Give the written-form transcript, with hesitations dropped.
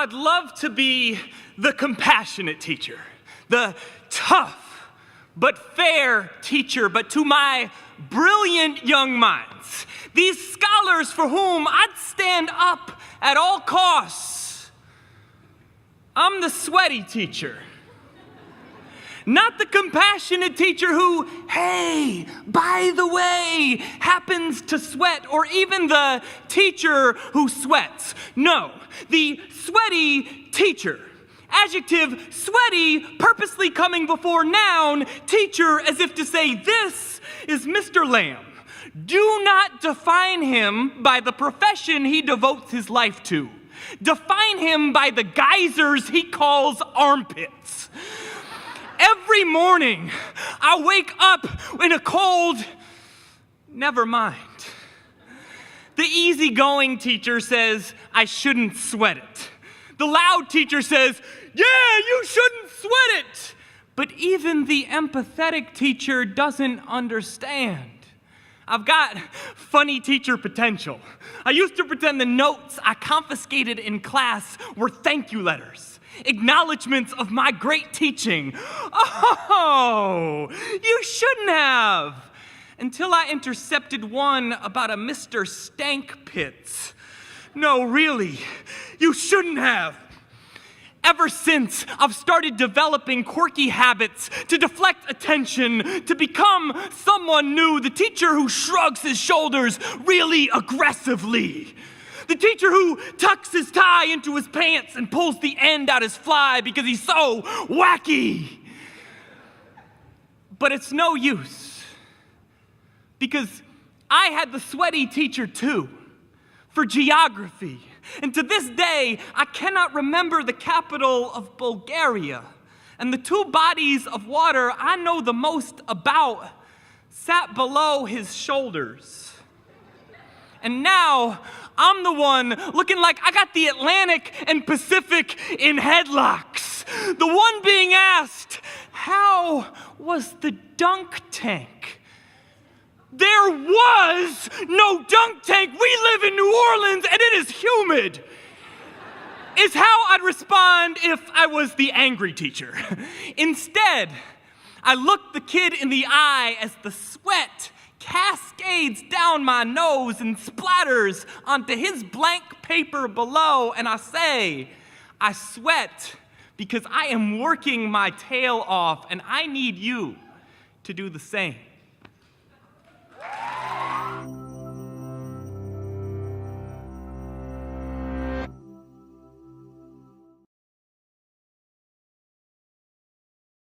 I'd love to be the compassionate teacher, the tough but fair teacher, but to my brilliant young minds, these scholars for whom I'd stand up at all costs, I'm the sweaty teacher. Not the compassionate teacher who, hey, by the way, happens to sweat, or even the teacher who sweats. No, the sweaty teacher. Adjective, sweaty, purposely coming before noun, teacher, as if to say, this is Mr. Lamb. Do not define him by the profession he devotes his life to. Define him by the geysers he calls armpits. Every morning, I wake up in a cold, never mind. The easygoing teacher says, I shouldn't sweat it. The loud teacher says, yeah, you shouldn't sweat it. But even the empathetic teacher doesn't understand. I've got funny teacher potential. I used to pretend the notes I confiscated in class were thank you letters. Acknowledgments of my great teaching. Oh, you shouldn't have. Until I intercepted one about a Mr. Stank Pits. No, really, you shouldn't have. Ever since, I've started developing quirky habits to deflect attention, to become someone new, the teacher who shrugs his shoulders really aggressively. The teacher who tucks his tie into his pants and pulls the end out his fly because he's so wacky. But it's no use, because I had the sweaty teacher too, for geography. And to this day, I cannot remember the capital of Bulgaria. And the two bodies of water I know the most about sat below his shoulders. And now, I'm the one looking like I got the Atlantic and Pacific in headlocks. The one being asked, how was the dunk tank? There was no dunk tank. We live in New Orleans and it is humid. Is how I'd respond if I was the angry teacher. Instead, I looked the kid in the eye as the sweat cascades down my nose and splatters onto his blank paper below, and I say, I sweat because I am working my tail off and I need you to do the same.